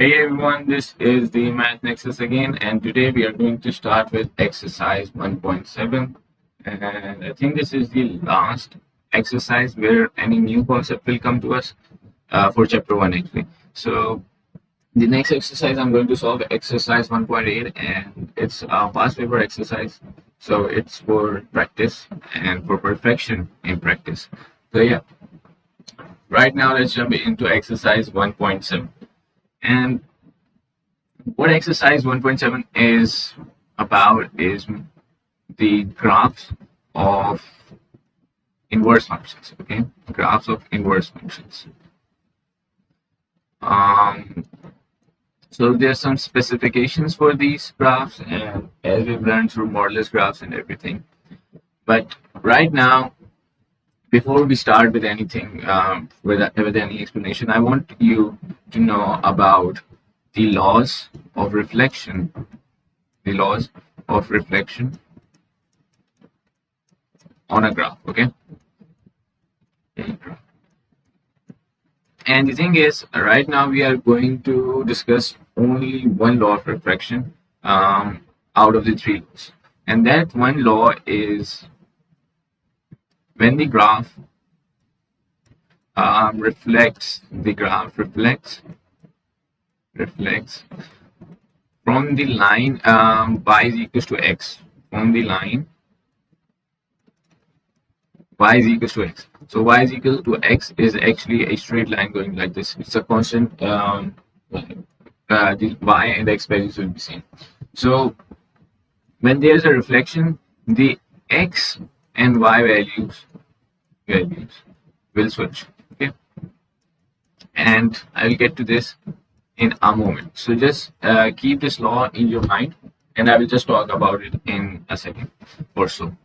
Hey everyone, this is the Math Nexus again, and today we are going to start with exercise 1.7. And I think this is the last exercise where any new concept will come to us for chapter 1 actually. So, the next exercise I'm going to solve exercise 1.8, and it's a past paper exercise. So, it's for practice and for perfection in practice. So, yeah, right now let's jump into exercise 1.7. And what exercise 1.7 is about is the graphs of inverse functions. Okay, graphs of inverse functions. So there's some specifications for these graphs, and as we've learned through modulus graphs and everything. But right now, before we start with anything, with any explanation, I want you to know about the laws of reflection. The laws of reflection on a graph. Okay. And the thing is, right now we are going to discuss only one law of reflection out of the three laws. And that one law is when the graph reflects from the line y is equals to x, from the line y is equals to x. So y is equal to x is actually a straight line going like this. It's a constant. The y and the x values will be same. So when there's a reflection, the x and y values will switch. Okay, and I'll get to this in a moment. So just keep this law in your mind, and I will just talk about it in a second or so.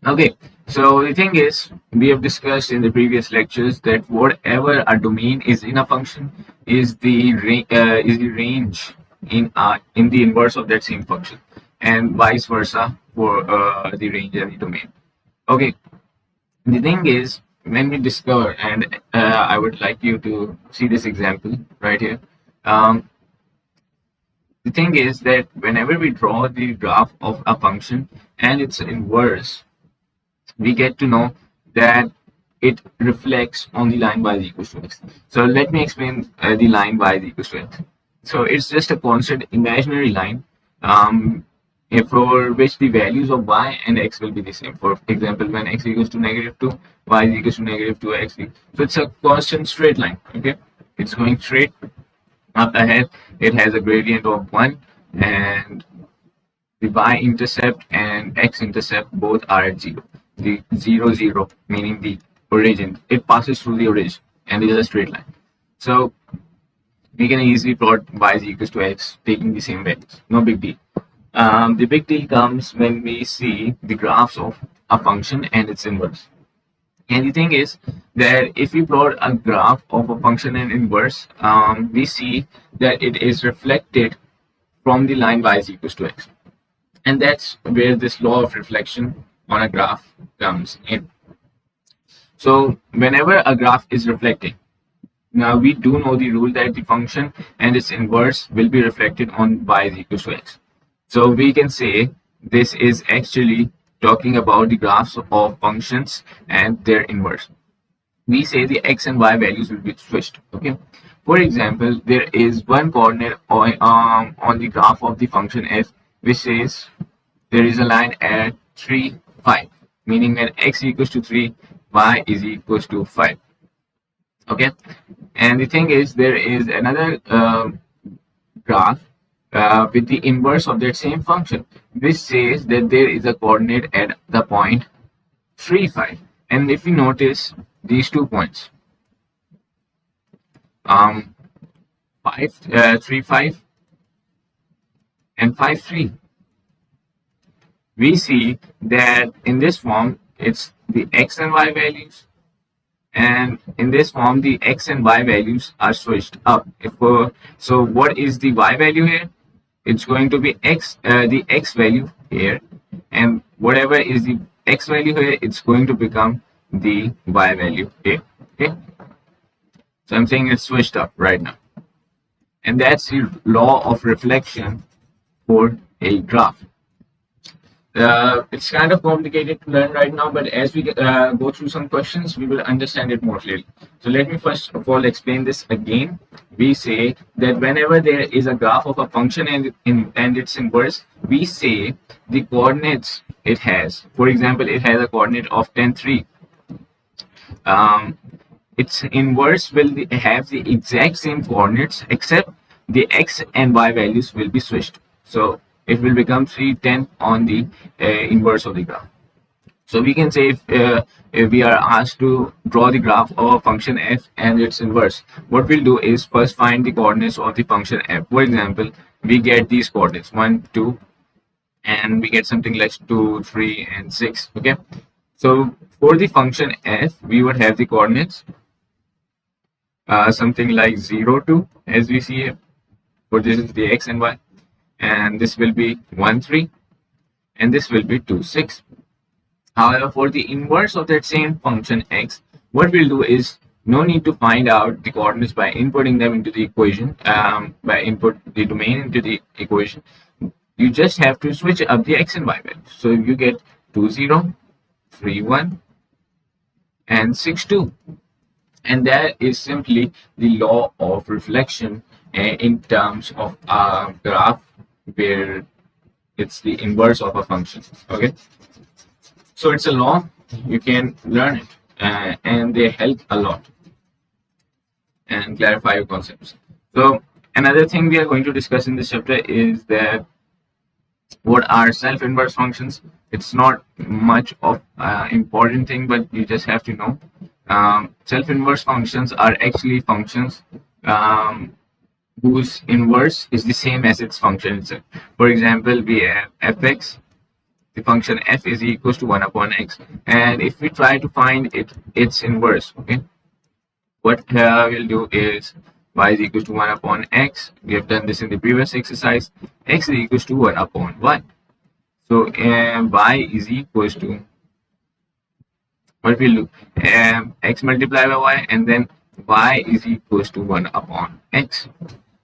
Okay, so the thing is, we have discussed in the previous lectures that whatever a domain is in a function is the range in the inverse of that same function, and vice versa for the range and the domain. Okay, the thing is, when we discover, and I would like you to see this example right here. The thing is that whenever we draw the graph of a function and its inverse, we get to know that it reflects on the line y is equals to x. So let me explain the line y is equals to x. So it's just a constant imaginary line for which the values of y and x will be the same. For example, when x equals to -2, y is equals to -2x. So it's a constant straight line. Okay, it's going straight up ahead. It has a gradient of 1, and the y-intercept and x-intercept both are at 0. The 0, 0, meaning the origin. It passes through the origin and it is a straight line. So we can easily plot y is equals to x taking the same values. No big deal. The big deal comes when we see the graphs of a function and its inverse. And the thing is that if we plot a graph of a function and inverse, we see that it is reflected from the line y is equals to x. And that's where this law of reflection on a graph comes in. So whenever a graph is reflecting, now we do know the rule that the function and its inverse will be reflected on y is equals to x. So we can say this is actually talking about the graphs of functions and their inverse. We say the x and y values will be switched. Okay. For example, there is one coordinate on the graph of the function f, which says there is a line at 3, 5, meaning that x equals to 3, y is equals to 5. Okay, and the thing is, there is another graph with the inverse of that same function, which says that there is a coordinate at the point 3, 5. And if you notice these 2 points, 3, 5 and 5, 3, we see that in this form it's the x and y values, and in this form the x and y values are switched up. So what is the y value here? It's going to be the x value here, and whatever is the x value here, it's going to become the y value here. Okay, so I'm saying it's switched up right now. and that's the law of reflection for a graph. It's kind of complicated to learn right now, but as we go through some questions, we will understand it more clearly. So let me first of all explain this again. We say that whenever there is a graph of a function and its inverse, we say the coordinates it has. For example, it has a coordinate of 10, 3. Its inverse will have the exact same coordinates, except the x and y values will be switched. So it will become 3, 10 on the inverse of the graph. So we can say if we are asked to draw the graph of a function f and its inverse, what we'll do is first find the coordinates of the function f. For example, we get these coordinates 1, 2, and we get something like 2, 3, and 6. Okay, so for the function f, we would have the coordinates something like 0, 2, as we see here. For this is the x and y, and this will be 1, 3, and this will be 2, 6. However, for the inverse of that same function x, what we'll do is no need to find out the coordinates by inputting them into the equation, by input the domain into the equation. You just have to switch up the x and y values. So you get 2, 0, 3, 1, and 6, 2. And that is simply the law of reflection in terms of a graph where it's the inverse of a function. Okay, so it's a law, you can learn it, and they help a lot and clarify your concepts. So another thing we are going to discuss in this chapter is that what are self-inverse functions. It's not much of important thing, but you just have to know. Self-inverse functions are actually functions whose inverse is the same as its function itself. For example, we have fx, the function f is equals to 1 upon x, and if we try to find its inverse, okay, what we'll do is y is equals to 1 upon x. We have done this in the previous exercise. X is equals to 1 upon y. So y is equals to, what we'll do, x multiplied by y, and then y is equals to 1 upon x,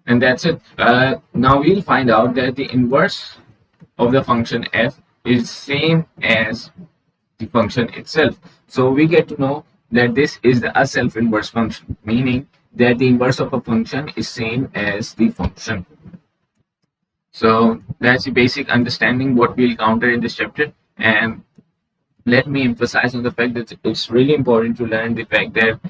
and that's it. Now we'll find out that the inverse of the function f is same as the function itself. So we get to know that this is a self-inverse function, meaning that the inverse of a function is same as the function. So that's the basic understanding what we'll counter in this chapter. And let me emphasize on the fact that it's really important to learn the fact that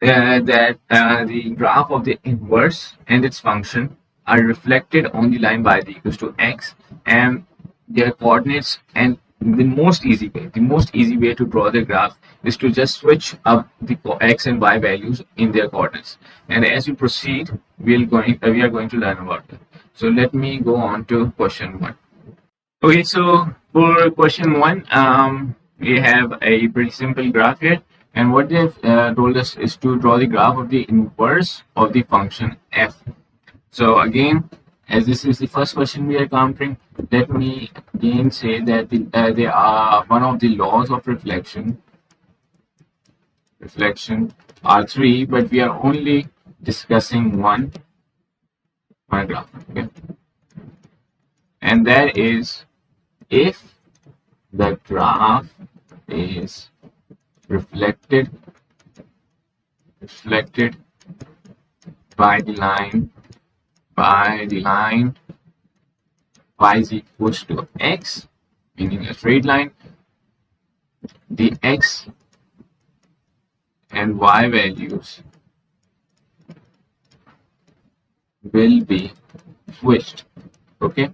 the graph of the inverse and its function are reflected on the line y equals to x, and their coordinates. And the most easy way to draw the graph is to just switch up the x and y values in their coordinates. And as we proceed, we are going to learn about that. So let me go on to question 1. Okay, so for question 1, we have a pretty simple graph here, and what they've told us is to draw the graph of the inverse of the function f. So again, as this is the first question we are countering, let me again say that they are one of the laws of reflection are 3, but we are only discussing one graph. Okay, and that is if the graph is reflected by the line y is equals to x, meaning a straight line, the x and y values will be switched. Okay,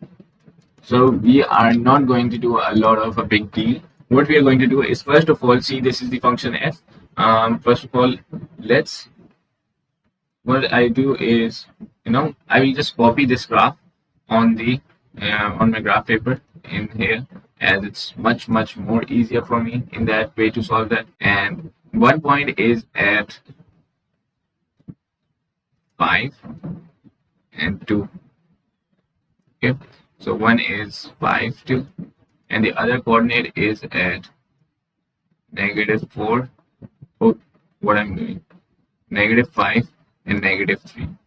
so we are not going to do a lot of a big deal. What we are going to do is, first of all, see, this is the function f. First of all, what I do is, I will just copy this graph on the on my graph paper in here, as it's much more easier for me in that way to solve that. And one point is at 5 and 2. Okay, so one is 5, 2, and the other coordinate is at -4. Oh, what I'm doing, -5 and -3.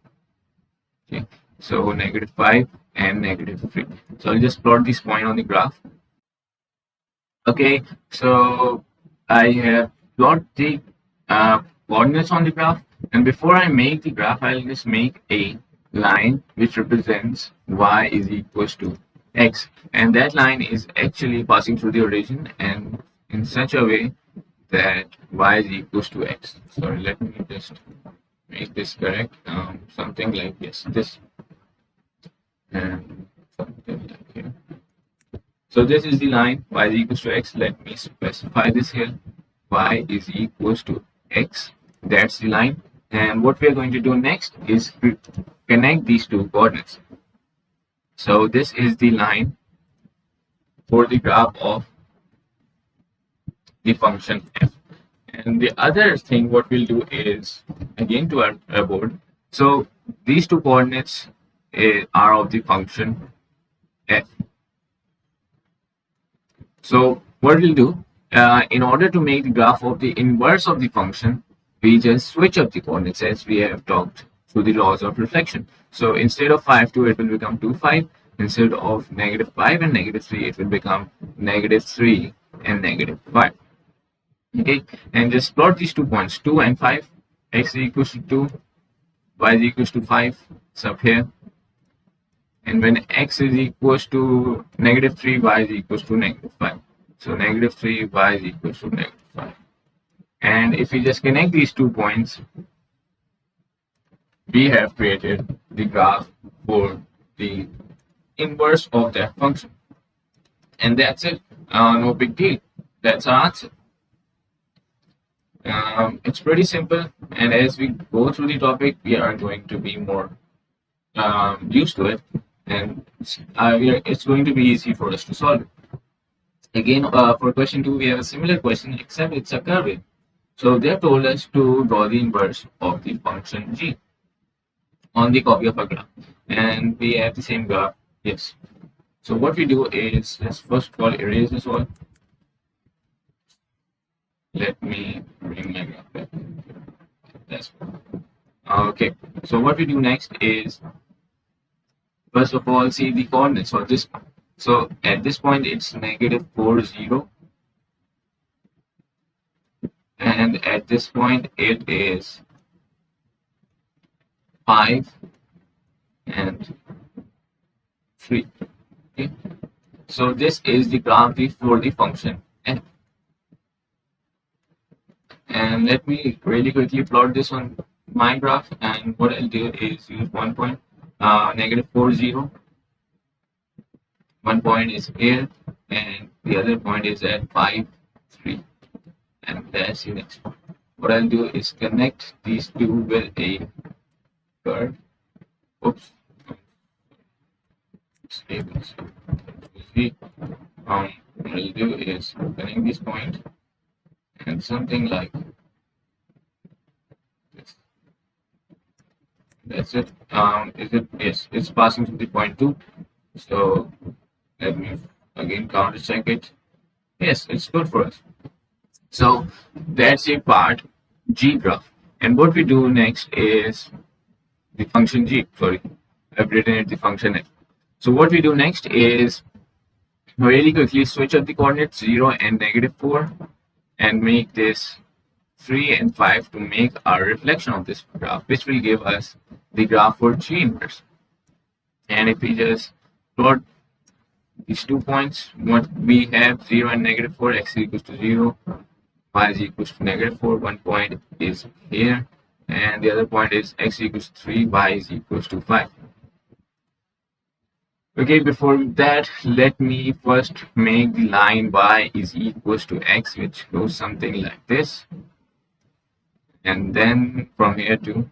So -5 and -3. So I'll just plot this point on the graph. Okay, so I have plot the coordinates on the graph, and before I make the graph, I'll just make a line which represents y is equals to x, and that line is actually passing through the origin and in such a way that y is equals to x. Sorry, let me just make this correct. Something like this, and something like here. So this is the line y is equals to x. Let me specify this here. Y is equals to x. That's the line. And what we are going to do next is connect these two coordinates. So this is the line for the graph of the function f. And the other thing what we'll do is, again to our board, so these two coordinates are of the function f. So what we'll do, in order to make the graph of the inverse of the function, we just switch up the coordinates as we have talked through the laws of reflection. So instead of 5, 2, it will become 2, 5. Instead of -5 and -3, it will become -3 and -5. Okay, and just plot these 2 points, 2 and 5. X is equals to 2, y is equals to 5. It's up here. And when x is equals to -3, y is equals to -5. So -3, y is equals to -5. And if we just connect these 2 points, we have created the graph for the inverse of that function. And that's it. No big deal. That's our answer. It's pretty simple. And as we go through the topic, we are going to be more used to it. And it's going to be easy for us to solve it. Again, for question 2, we have a similar question, except it's a curve. So they have told us to draw the inverse of the function g on the copy of a graph. And we have the same graph, yes. So what we do is, let's first of all erase this one. Let me bring my graph back. That's okay. So what we do next is, first of all, see the coordinates for this point. So at this point, it's -4, 0. And at this point, it is 5 and 3. Okay. So this is the graph for the function f. And let me really quickly plot this on my graph. And what I'll do is use 1 point, -4, 0. 1 point is here, and the other point is at 5, 3. And that's the next point. What I'll do is connect these two with a curve. Oops. Stable. See, what I'll do is connect this point and something like this. That's it. Is it? Yes, it's passing to the point 2. So let me again counter check it. Yes, it's good for us. So that's a part g graph. And what we do next is the function g. Sorry, I've written it the function f. So what we do next is really quickly switch up the coordinates 0 and -4 and make this 3 and 5 to make our reflection of this graph, which will give us the graph for g inverse. And if we just plot these 2 points, what we have 0 and -4, x is equals to 0, y is equals to -4. 1 point is here, and the other point is x equals to 3, y is equals to 5. Okay, before that, let me first make the line y is equals to x, which goes something like this. And then from here to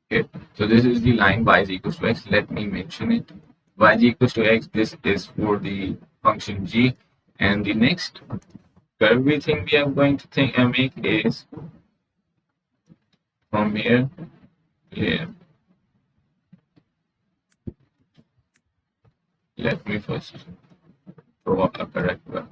here. So this is the line y is equals to x. Let me mention it. Y is equals to x. This is for the function g. And the next curvy thing we are going to make is from here. Yeah. Let me first draw a correct one.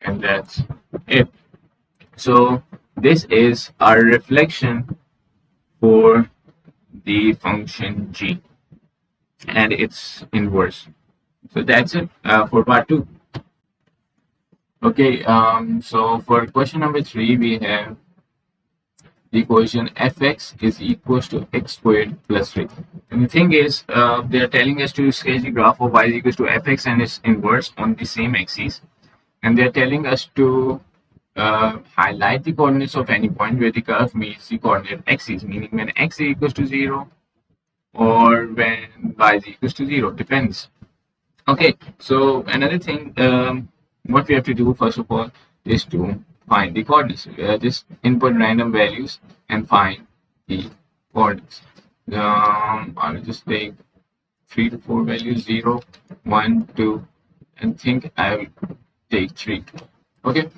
and that's it. So this is our reflection for the function g and its inverse. So that's it for part 2. Okay, so for question number 3, we have the equation fx is equals to x squared plus 3. And the thing is, they're telling us to sketch the graph of y is equals to fx and its inverse on the same axis. And they're telling us to highlight the coordinates of any point where the curve meets the coordinate axis, meaning when x is equals to 0 or when y is equals to 0, depends. Okay, so another thing, what we have to do first of all is to find the coordinates. Just input random values and find the coordinates. I will just take 3 to 4 values, 0, 1, 2, and think I will take 3. Okay.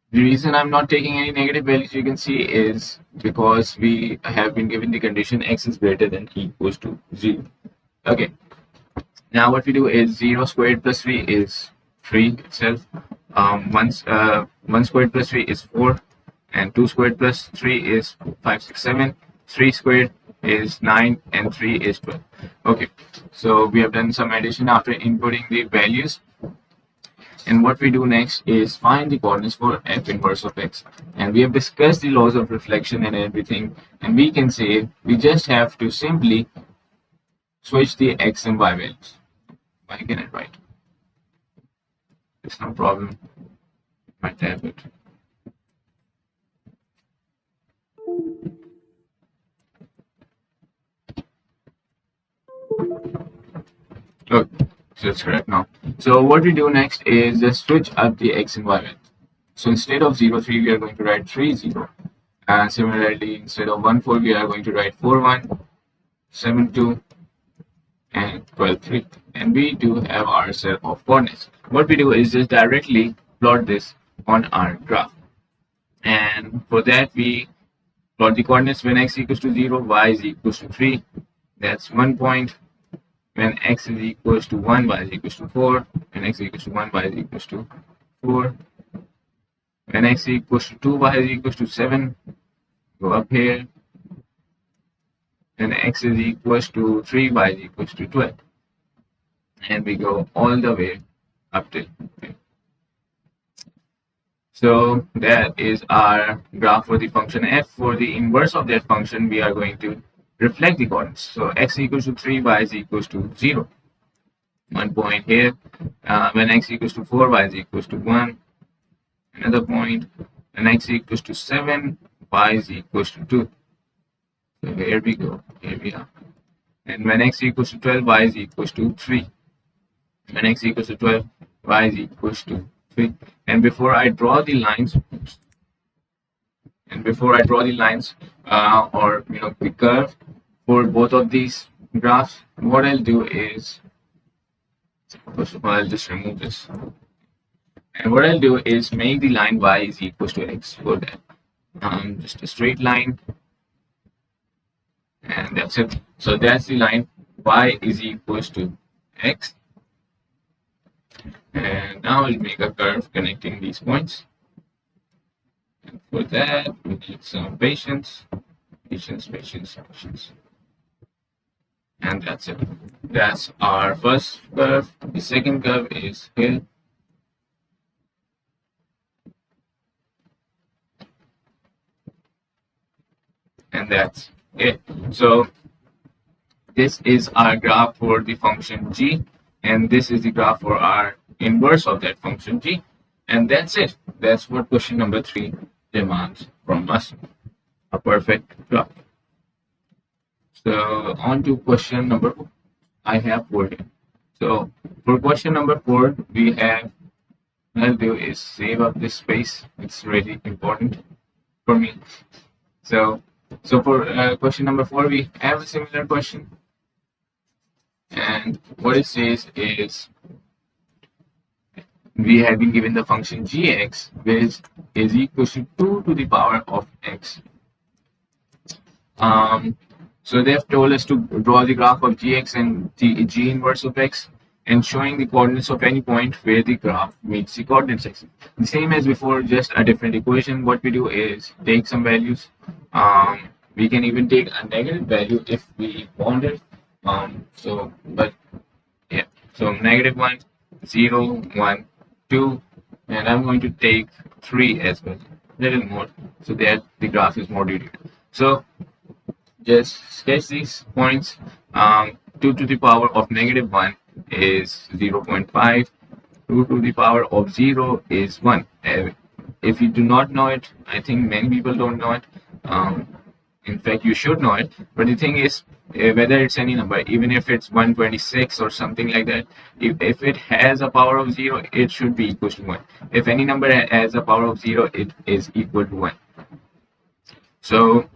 The reason I'm not taking any negative values, you can see, is because we have been given the condition x is greater than equals to 0. Okay. Now what we do is 0 squared plus 3 is 3 itself. 1 squared plus 3 is 4, and 2 squared plus 3 is 5, 6, 7. 3 squared is 9, and 3 is 12. Okay, so we have done some addition after inputting the values. And what we do next is find the coordinates for f inverse of x. And we have discussed the laws of reflection and everything. And we can say we just have to simply switch the x and y values. Why can I write? It's no problem. My tablet. Okay, so it's correct now. So what we do next is just switch up the x and y values. So instead of 0, 3, we are going to write 3, 0. And similarly, instead of 1, 4, we are going to write 4, 1, 7, 2, and 12, 3. And we do have our set of coordinates. What we do is just directly plot this on our graph. And for that, we plot the coordinates when x equals to 0, y is equals to 3. That's 1 point. When x is equals to 1, y is equals to 4. When x is equals to 1, y is equals to 4. When x is equals to 2, y is equals to 7. Go up here. When x is equals to 3, y is equals to 12. And we go all the way up till here. So that is our graph for the function f. For the inverse of that function, we are going to reflect the coordinates. So x equals to 3, y is equals to 0. 1 point here. When x equals to 4, y is equals to 1. Another point. When x equals to 7, y is equals to 2. So here we go. Here we are. And when x equals to 12, y is equals to 3. When x equals to 12, y is equals to 3. And before I draw the lines, or the curve for both of these graphs, what I'll do is, first of all, I'll just remove this. And what I'll do is make the line y is equals to x for that. Just a straight line. And that's it. So that's the line y is equals to x. And now I'll make a curve connecting these points. And for that, we need some patience. And that's it. That's our first curve. The second curve is here. And that's it. So this is our graph for the function g, and this is the graph for our inverse of that function g. And that's it. That's what question number 3 demands from us. A perfect graph. So on to question number 4. I have 4 here. So for question number 4, we have, what I'll do is save up this space. It's really important for me. So for question number 4, we have a similar question. And what it says is, we have been given the function gx, which is equal to 2 to the power of x. So they have told us to draw the graph of gx and the g inverse of x. and showing the coordinates of any point where the graph meets the coordinates axis. The same as before, just a different equation. What we do is take some values. We can even take a negative value if we want it. But yeah, so -1, 0, 1, 2, and I'm going to take 3 as well, little more, so that the graph is more detailed. So just sketch these points. 2 to the power of -1 is 0.5. 2 to the power of 0 is 1. If you do not know it, I think many people don't know it. In fact, you should know it. But the thing is, whether it's any number, even if it's 126 or something like that, if it has a power of 0, it should be equal to 1. If any number has a power of 0, it is equal to 1. So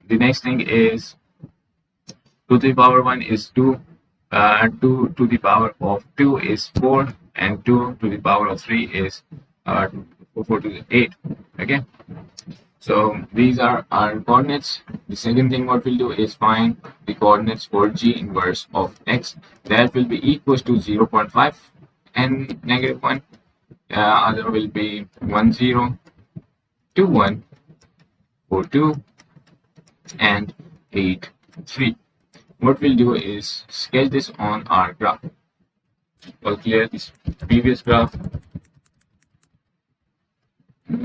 the next thing is 2 to the power 1 is 2. 2 to the power of 2 is 4, and 2 to the power of 3 is 4 to the 8. Okay, so these are our coordinates. The second thing what we'll do is find the coordinates for g inverse of x. That will be equals to 0.5 and -1. Other will be 1, 0, 2, 1, 4, 2, and 8, 3. What we'll do is sketch this on our graph. I'll clear this previous graph.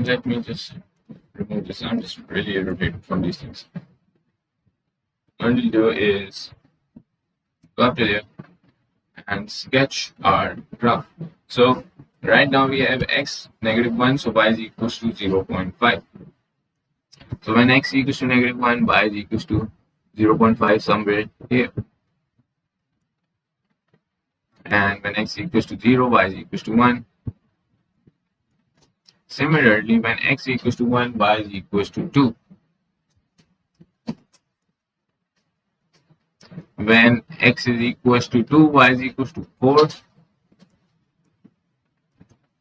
Let me just remove this. I'm just really irritated from these things. What we'll do is go up to there and sketch our graph. So right now we have x -1, so y is equals to 0.5. So when x equals to -1, y is equals to 0.5 somewhere here. And when x equals to 0, y is equals to 1. Similarly, when x equals to 1, y is equals to 2. When x is equals to 2, y is equals to 4.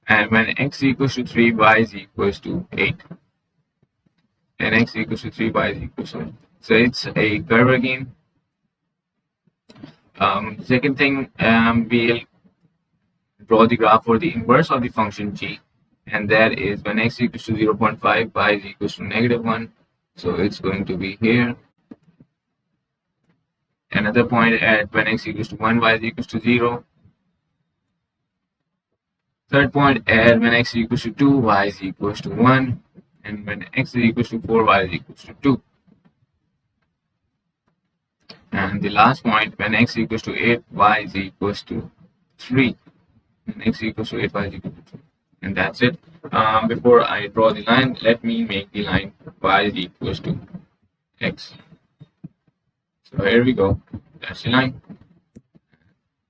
And when x equals to 3, y is equals to 8. And x equals to 3, y is equals to 8. So it's a curve again. Second thing, we'll draw the graph for the inverse of the function g, and that is when x equals to 0.5, y is equals to -1. So it's going to be here. Another point at when x equals to 1, y is equals to 0. Third point at when x equals to 2, y is equals to 1. And when x is equals to 4, y is equals to 2. And the last point, when x equals to 8, y is equals to 3. When x equals to 8, y is equals to 3. And that's it. Before I draw the line, let me make the line y is equals to x. So here we go. That's the line.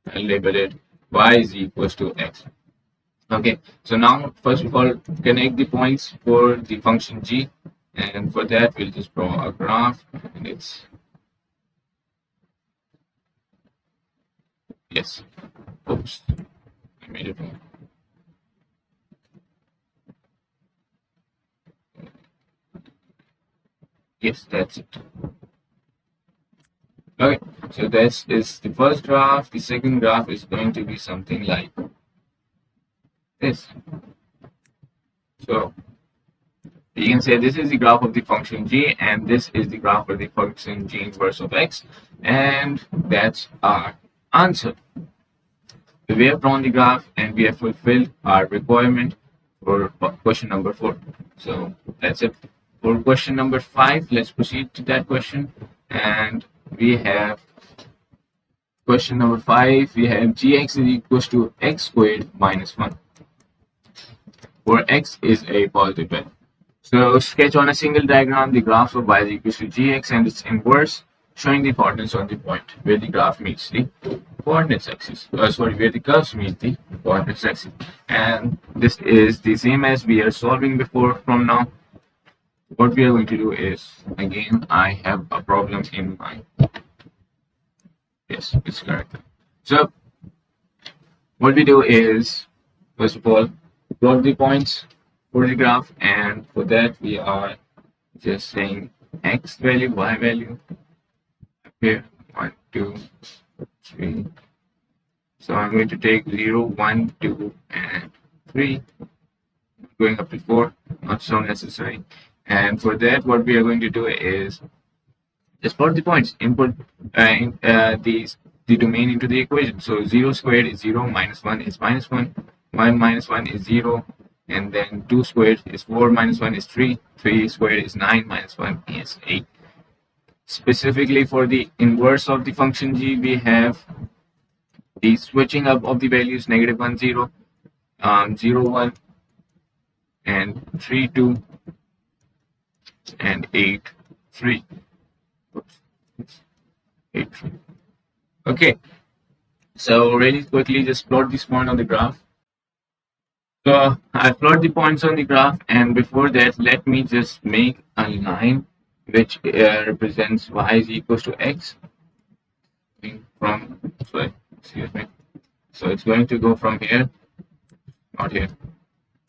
I'll label it y is equals to x. Okay, so now first of all, connect the points for the function g. And for that, we'll just draw a graph. And it's yes. Oops, I made it wrong. Yes, that's it. Okay, so this is the first graph. The second graph is going to be something like this. So you can say this is the graph of the function g, and this is the graph of the function g inverse of x, and that's our answer. We have drawn the graph and we have fulfilled our requirement for question number 4. So that's it. For question number 5, let's proceed to that question. And we have question number 5. We have gx is equals to x squared minus 1, where x is a positive value. So sketch on a single diagram the graph of y is equals to gx and its inverse, showing the coordinates on the point where the graph meets the coordinates axis. Where the curves meet the coordinates axis. And this is the same as we are solving before. From now, what we are going to do is, again, I have a problem in mind. Yes, it's correct. So what we do is, first of all, plot the points for the graph, and for that we are just saying x value, y value. Here, 1, 2, 3, So I'm going to take 0, 1, 2, and 3, going up to 4, not so necessary. And for that, what we are going to do is just plot the points, input the domain into the equation. So 0 squared is 0, minus 1 is minus 1, 1 minus 1 is 0, and then 2 squared is 4, minus 1 is 3, 3 squared is 9, minus 1 is 8. Specifically for the inverse of the function g, we have the switching up of the values negative 1, 0, 0, 1, and 3, 2, and 8, 3. Oops. 8, 3. Okay, so really quickly just plot this point on the graph. So I plot the points on the graph, and before that, let me just make a line which represents y is equals to x from, sorry, excuse me. So it's going to go from here, not here.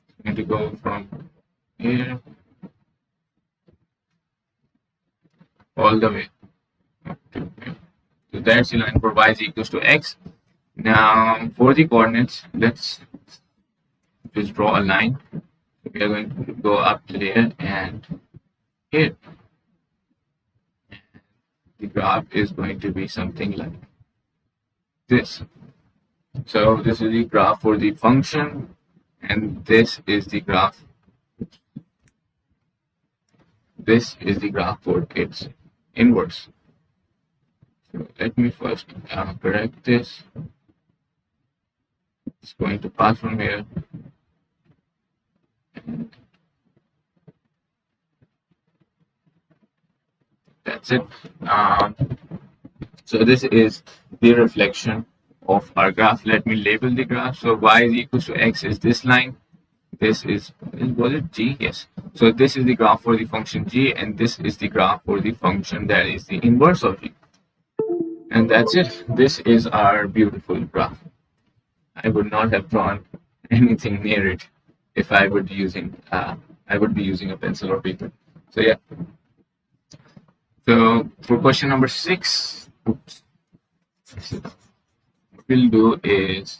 It's going to go from here all the way up to here. So that's the line for y is equals to x. Now for the coordinates, let's just draw a line. We are going to go up there and here. The graph is going to be something like this. So this is the graph for the function, and this is the graph. This is the graph for its inverse. So let me first correct this. It's going to pass from here. That's it. So this is the reflection of our graph. Let me label the graph. So y is equals to x is this line. This is, was it g? Yes. So this is the graph for the function g, and this is the graph for the function that is the inverse of g. And that's it. This is our beautiful graph. I would not have drawn anything near it if I would be using a pencil or paper. So yeah. So for question number 6, oops, what we'll do is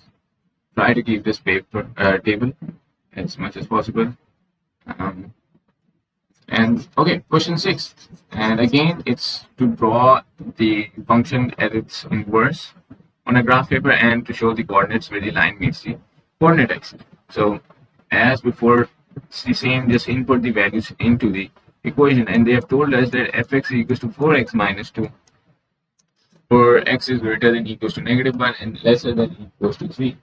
try to keep this table as much as possible. And okay, question 6, and again it's to draw the function at its inverse on a graph paper and to show the coordinates where the line meets the coordinate axis. So as before, it's the same, just input the values into the equation, and they have told us that fx is equals to 4x minus 2 for x is greater than equals to negative 1 and lesser than equals to 3.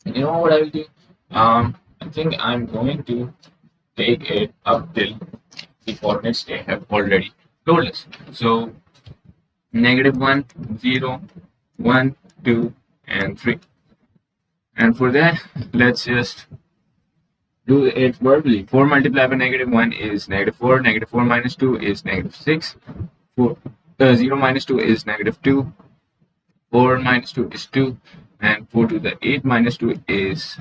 And you know what I will do? I think I'm going to take it up till the coordinates they have already told us. So negative 1, 0, 1, 2, and 3. And for that, let's just do it verbally. 4 multiplied by negative 1 is negative 4. Negative 4 minus 2 is negative 6. 0 minus 2 is negative 2. 4 minus 2 is 2. And 4 to the 8 minus 2 is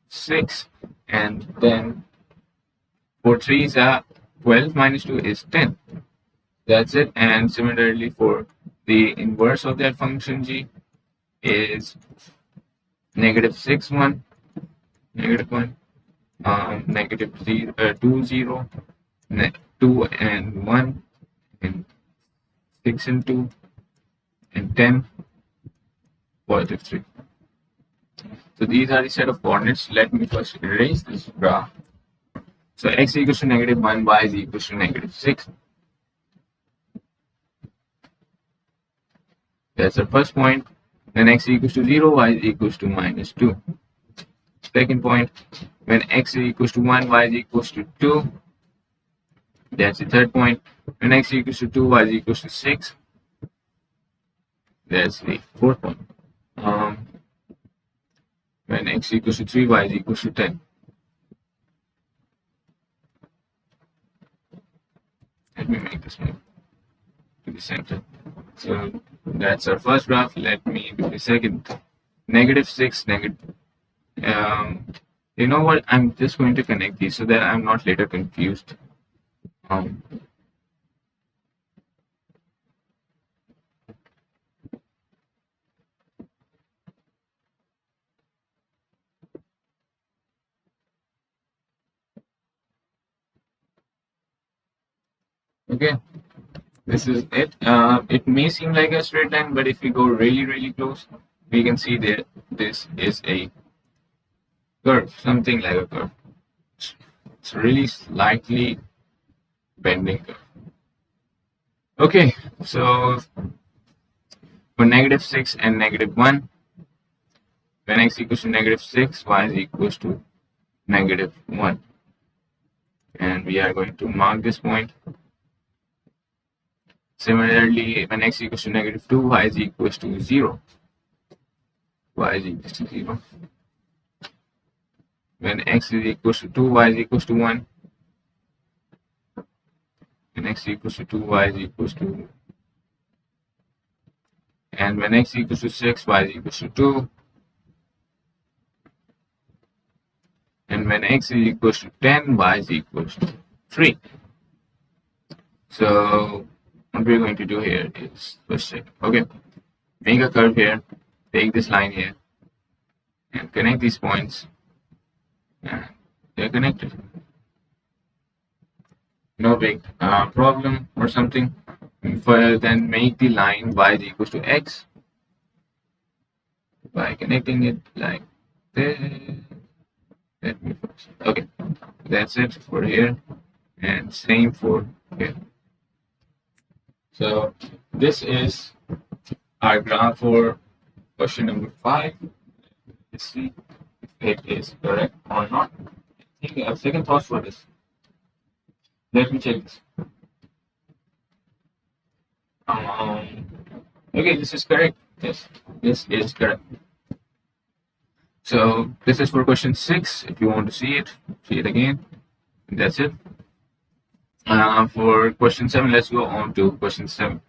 6. And then 4 3s are 12 minus 2 is 10. That's it. And similarly for the inverse of that function g is negative 6 1, negative 1, negative 2 0, 2 and 1, and 6 and 2, and 10, positive 3. So these are the set of coordinates. Let me first erase this graph. So x equals to negative 1, y is equals to negative 6. That's the first point. Then x equals to 0, y is equals to minus 2. Second point, when x is equals to 1, y is equals to 2. That's the third point. When x equals to 2, y is equals to 6. That's the fourth point. When x equals to 3, y is equals to 10. Let me make this one to the center. So that's our first graph. Let me do the second. Negative 6, negative. You know what? I'm just going to connect these so that I'm not later confused. Okay, this is it. It may seem like a straight line, but if we go really close, we can see that this is a curve, something like a curve. It's really slightly bending curve. Okay, so for -6 and -1, when x equals to -6, y is equals to -1. And we are going to mark this point. Similarly, when x equals to -2, y is equals to 0. Y is equals to 0. When x is equals to 2, y is equals to 1. When x equals to 2, y is equals to, and when x equals to 6, y is equals to 2. And when x is equals to 10, y is equals to 3. So what we're going to do here is first check. Okay, make a curve here, take this line here, and connect these points, and they're connected. No big problem or something. Then make the line y is equals to x by connecting it like this. Let me fix it. Okay, that's it for here, and same for here. So this is our graph for question number 5. Let's see if it is correct or not. I think I have second thoughts for this. Let me check this. Okay, this is correct. Yes, this is correct. So this is for question 6. If you want to see it again. That's it. For question 7, let's go on to question 7.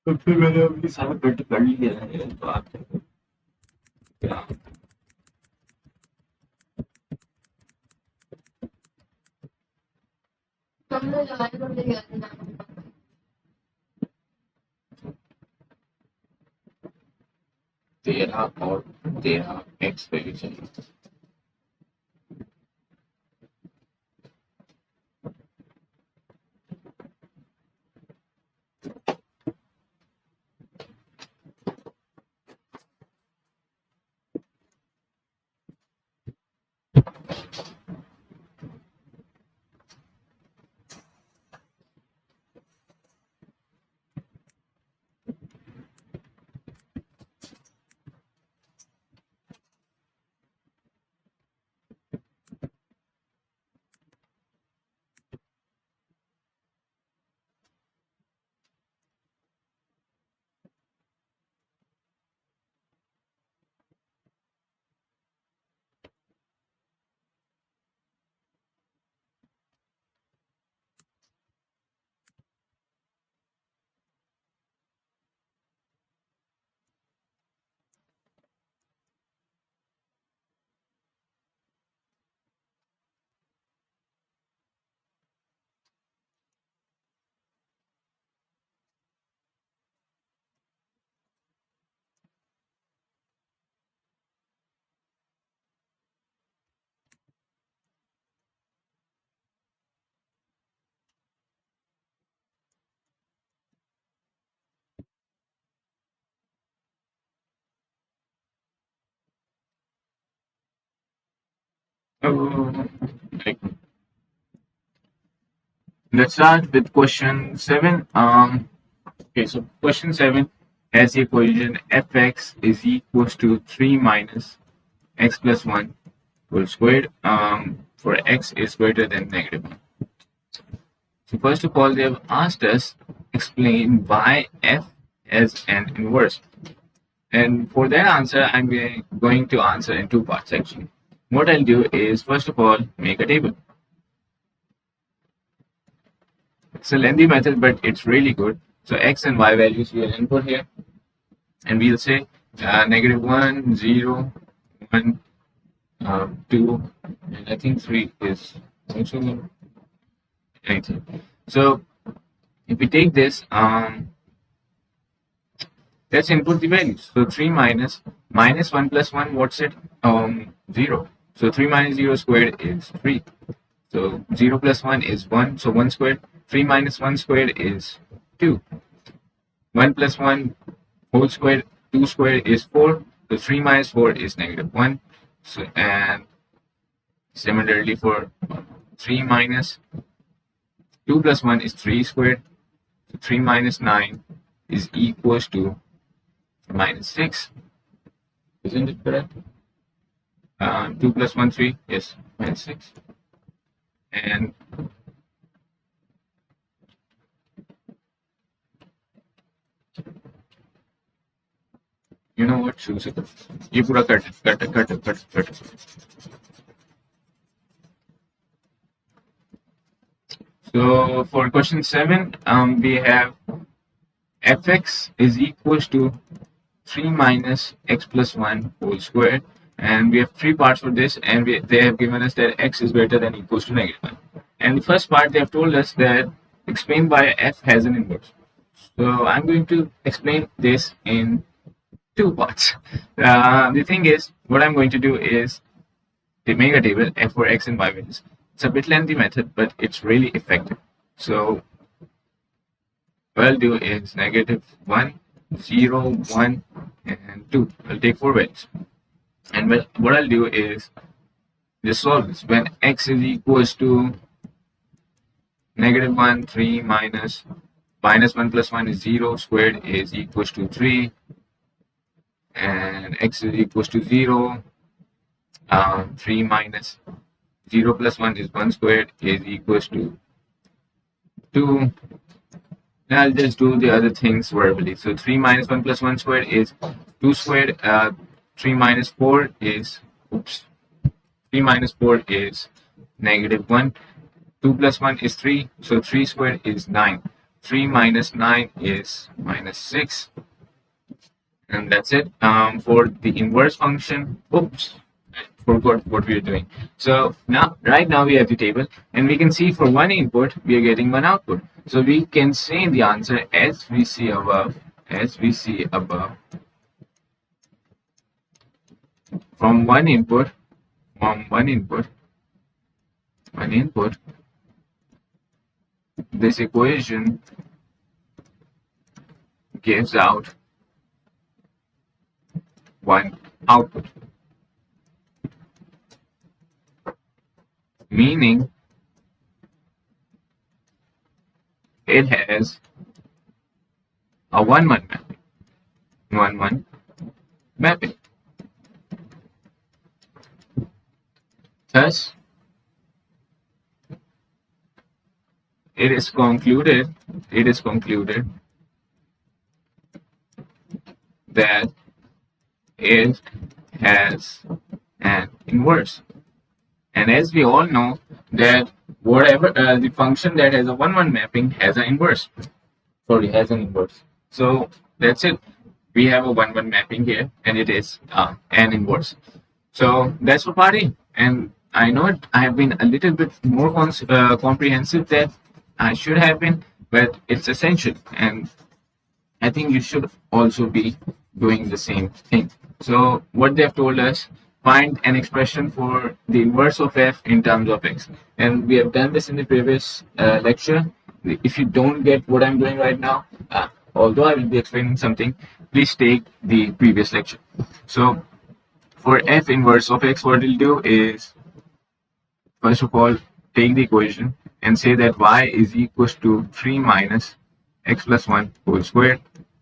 तो फिर मैंने अपनी सारा पेट कर लिया है तो आप क्या तेरह और 13 एक्स पे भी चाहिए. Like, let's start with question 7. Okay, so question 7. has the equation fx is equals to 3 minus x plus 1 whole squared for x is greater than -1. So first of all, they have asked us explain why f has an inverse. And for that answer, I'm going to answer in two parts actually. What I'll do is first of all make a table. It's a lengthy method, but it's really good. So x and y values we'll input here, and we'll say -1, 0, 1, 2, and I think 3 is also anything. So if we take this, let's input the values. So 3 minus 1 plus 1, what's it? 0. So 3 minus 0 squared is 3. So 0 plus 1 is 1. So 1 squared. 3 minus 1 squared is 2. 1 plus 1 whole squared, 2 squared is 4. So 3 minus 4 is -1. So, and similarly for 3 minus 2 plus 1 is 3 squared. So 3 minus 9 is equals to -6. Isn't it correct? 2 plus 1, 3. Yes, -6. And you know what? choose it. ये पूरा cut. So for question 7, we have fx is equals to 3 minus x plus 1 whole squared, and we have three parts for this, and they have given us that x is greater than equals to -1. And the first part, they have told us that explain why f has an inverse. So I'm going to explain this in two parts. The thing is, what I'm going to do is to make a table f for x and y values. It's a bit lengthy method, but it's really effective. So what I'll do is -1, 0, 1, and 2. I'll take 4 values. And what I'll do is just solve this. When x is equals to -1, 3 minus -1 plus 1 is 0 squared is equals to 3. And x is equals to 0. 3 minus 0 plus 1 is 1 squared is equals to 2. Now I'll just do the other things verbally. So 3 minus 1 plus 1 squared is 2 squared. 3 minus 4 is, 3 minus 4 is -1. 2 plus 1 is 3. So 3 squared is 9. 3 minus 9 is -6. And that's it. For the inverse function, forgot what we are doing. So right now we have the table, and we can see for one input we are getting one output. So we can say in the answer as we see above, from one input, this equation gives out one output, meaning it has a 1-1 mapping. 1-1 mapping. Thus, it is concluded that it has an inverse. And as we all know that whatever the function that has a 1-1 mapping has an inverse. So that's it. We have a 1-1 mapping here, and it is an inverse. So that's for part A. And I know I have been a little bit more comprehensive than I should have been, but it's essential, and I think you should also be doing the same thing. So what they have told us, find an expression for the inverse of f in terms of x. And we have done this in the previous lecture. If you don't get what I'm doing right now, although I will be explaining something, please take the previous lecture. So for f inverse of x, what we'll do is, first of all, take the equation and say that y is equals to 3 minus x plus 1 whole squared.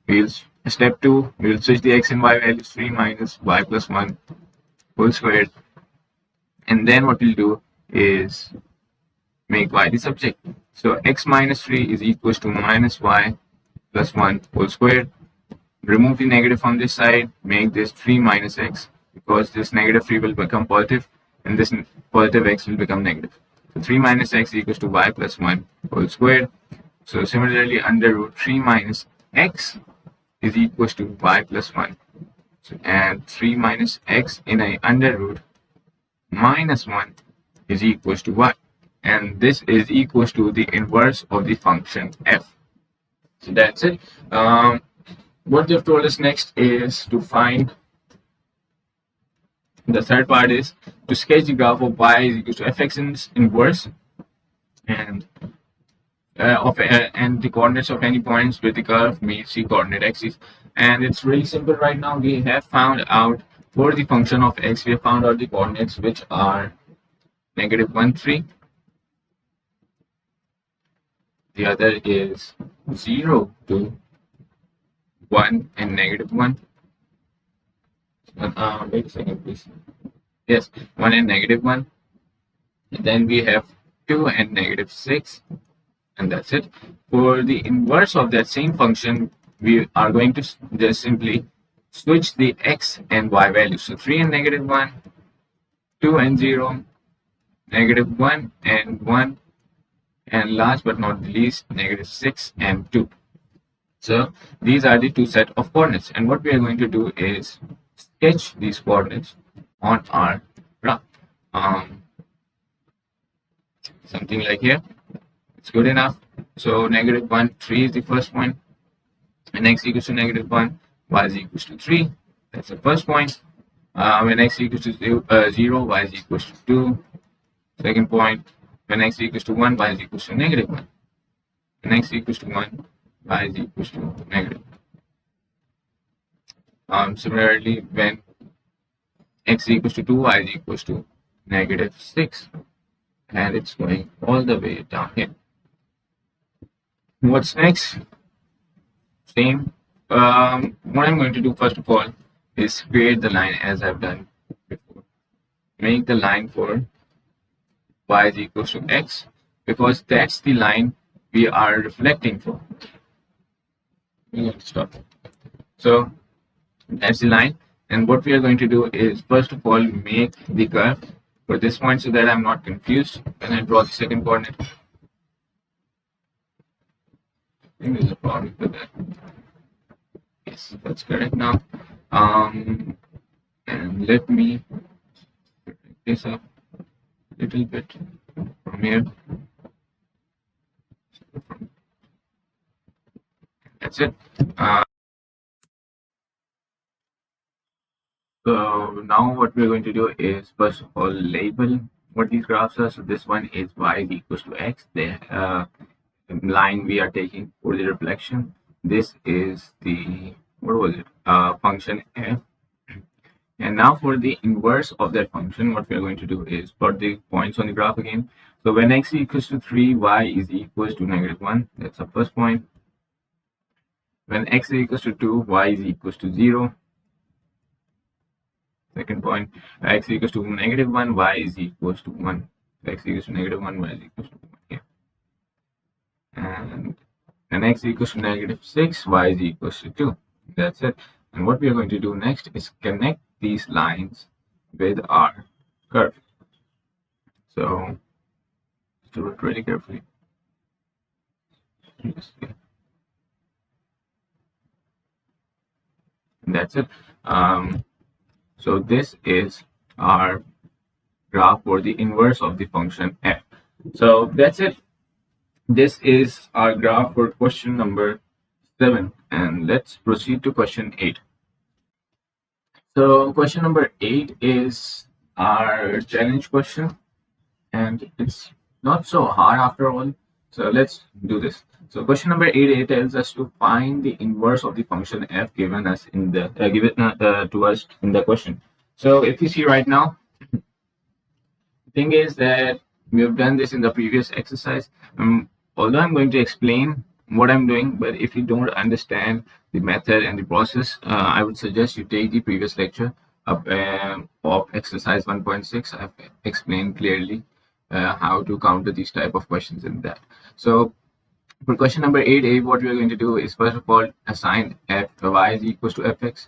We'll Step 2, we will switch the x and y values, 3 minus y plus 1 whole squared. And then what we'll do is make y the subject. So x minus 3 is equals to minus y plus 1 whole squared. Remove the negative from this side, make this 3 minus x, because this negative 3 will become positive and this positive x will become negative. So 3 minus x equals to y plus 1 whole squared. So similarly, under root 3 minus x is equals to y plus 1. So, and 3 minus x in a under root minus 1 is equals to y. And this is equals to the inverse of the function f. So that's it. What they've told us next is to find, the third part is to sketch the graph of y is equal to fx inverse and and the coordinates of any points where the curve meets the coordinate axis. And it's really simple right now. We have found out for the function of x, we have found out the coordinates which are negative 1, 3. The other is 0, 2, 1, and negative 1. Wait a second, please. Yes, 1 and negative 1. And then we have 2 and negative 6. And that's it. For the inverse of that same function, we are going to just simply switch the x and y values. So 3 and negative 1, 2 and 0, negative 1 and 1, and last but not least, negative 6 and 2. So these are the two set of coordinates. And what we are going to do is sketch these coordinates on our graph. Something like here. It's good enough. So negative 1, 3 is the first point. When x equals to negative 1, y is equals to 3. That's the first point. When x equals to 0, y is equals to 2. Second point, when x equals to 1, y is equals to negative 1. When x equals to 1, y is equals to negative 1. Similarly, when x equals to 2, y is equals to negative 6. And it's going all the way down here. What's next? Same. What I'm going to do first of all is create the line as I've done before. Make the line for y is equals to x, because that's the line we are reflecting for. We have to stop. So that's the line. And what we are going to do is first of all make the curve for this point so that I'm not confused when I draw the second coordinate. I think there's a problem with that. Yes, that's correct now. And let me pick this up a little bit from here. That's it. So now what we're going to do is first of all label what these graphs are. So this one is y is equals to x. The line we are taking for the reflection. This is the, what was it, function f. And now for the inverse of that function, what we are going to do is plot the points on the graph again. So when x equals to 3, y is equals to negative 1. That's the first point. When x is equals to 2, y is equals to 0. Second point, x equals to negative 1, y is equals to 1. X equals to negative 1, y is equals to 1 here. And when x equals to negative 6, y is equals to 2. That's it. And what we are going to do next is connect these lines with our curve. So let's do it really carefully. And that's it. So this is our graph for the inverse of the function f. So that's it. This is our graph for question number 7, and let's proceed to question 8. So question number 8 is our challenge question, and it's not so hard after all. So let's do this. So question number 8 tells us to find the inverse of the function f given us in the to us in the question. So if you see right now, the thing is that we have done this in the previous exercise. Although I'm going to explain what I'm doing, but if you don't understand the method and the process, I would suggest you take the previous lecture of exercise 1.6. I've explained clearly how to counter these type of questions in that. So for question number 8a, what we are going to do is first of all assign y is equals to fx.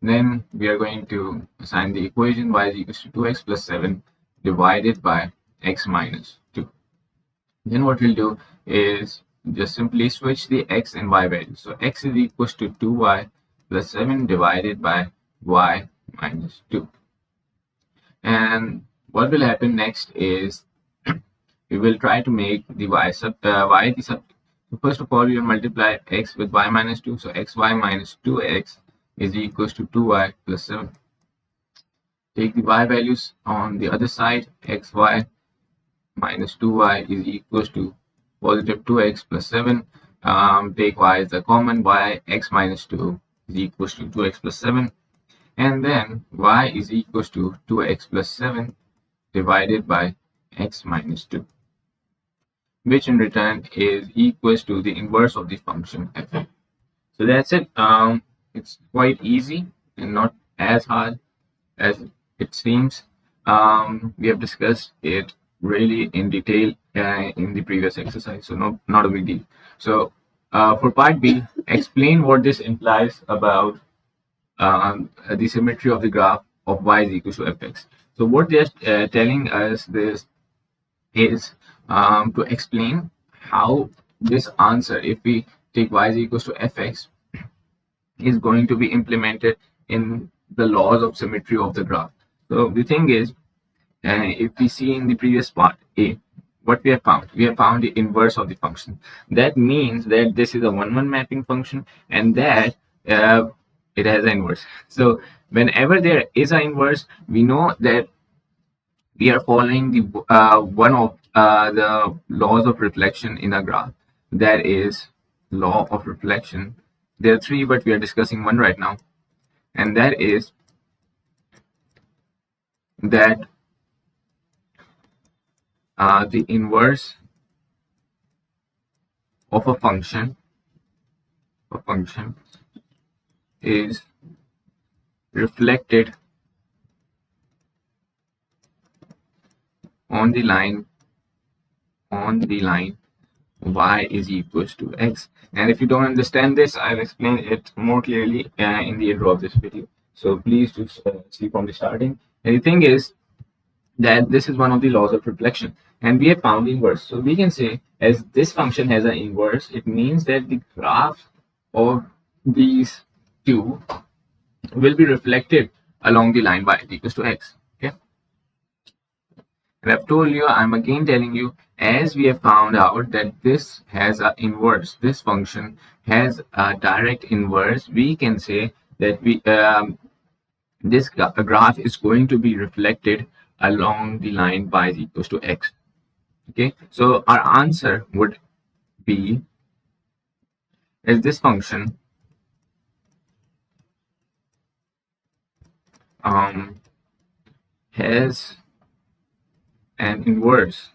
Then we are going to assign the equation y is equals to 2x plus 7 divided by x minus 2. Then what we'll do is just simply switch the x and y values. So x is equals to 2y plus 7 divided by y minus 2. And what will happen next is we will try to make the y the sub. So first of all, we will multiply x with y minus 2. So xy minus 2x is equals to 2y plus 7. Take the y values on the other side. Xy minus 2y is equals to positive 2x plus 7. Take y as the common. Y x minus 2 is equals to 2x plus 7. And then y is equals to 2x plus 7 divided by x minus 2, which in return is equals to the inverse of the function f. So that's it. It's quite easy and not as hard as it seems. We have discussed it really in detail in the previous exercise, so not a big deal. So for part B, explain what this implies about the symmetry of the graph of y is equal to fx. So what they're telling us this is to explain how this answer, if we take y is equals to fx, is going to be implemented in the laws of symmetry of the graph. So the thing is, if we see in the previous part A, what we have found the inverse of the function. That means that this is a 1-1 mapping function, and that it has an inverse. So whenever there is an inverse, we know that we are following the one of the laws of reflection in a graph. That is law of reflection. There are three, but we are discussing one right now, and that is that the inverse of a function is reflected on the line y is equals to x. And if you don't understand this, I'll explain it more clearly in the intro of this video, so please just see from the starting. And the thing is that this is one of the laws of reflection, and we have found the inverse. So we can say, as this function has an inverse, it means that the graph of these two will be reflected along the line y is equals to x. Okay, and I've told you, I'm again telling you, as we have found out that this has an inverse, this function has a direct inverse, we can say that this graph is going to be reflected along the line y is equals to x. Okay, so our answer would be, as this function has an inverse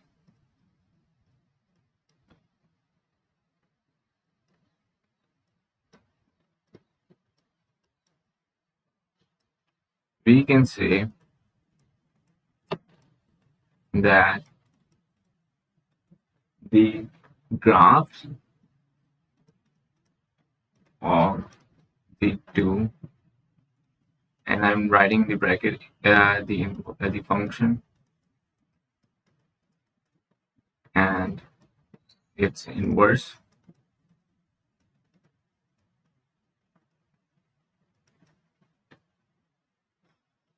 we can say that the graphs of the two, and I'm writing the bracket, the function and its inverse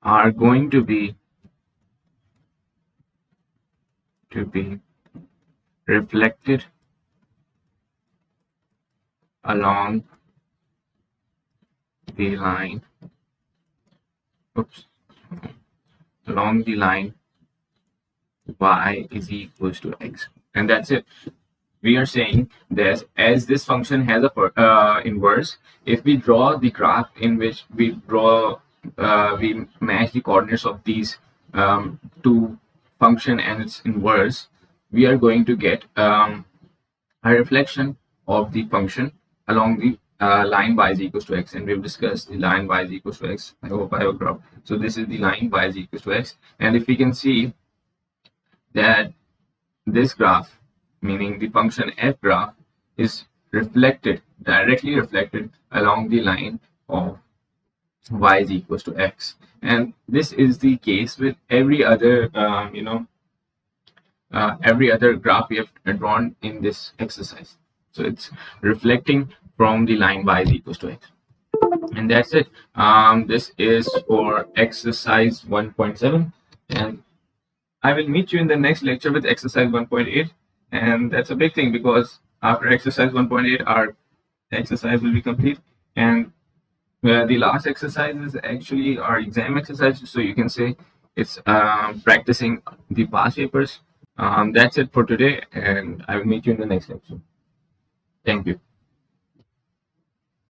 are going to be reflected along the line along the line y is equals to x. And that's it. We are saying that as this function has a inverse, if we draw the graph in which we match the coordinates of these two function and its inverse, we are going to get a reflection of the function along the line y is equals to x, and we've discussed the line y is equals to x. I hope I have a graph. So this is the line y is equals to x, and if we can see that this graph, meaning the function f graph, is directly reflected along the line of y is equals to x, and this is the case with every other every other graph we have drawn in this exercise. So it's reflecting from the line y is equals to x, and that's it. This is for exercise 1.7, and I will meet you in the next lecture with exercise 1.8, and that's a big thing because after exercise 1.8 our exercise will be complete, and the last exercise is actually our exam exercise, so you can say it's practicing the past papers. That's it for today, and I will meet you in the next lecture. Thank you.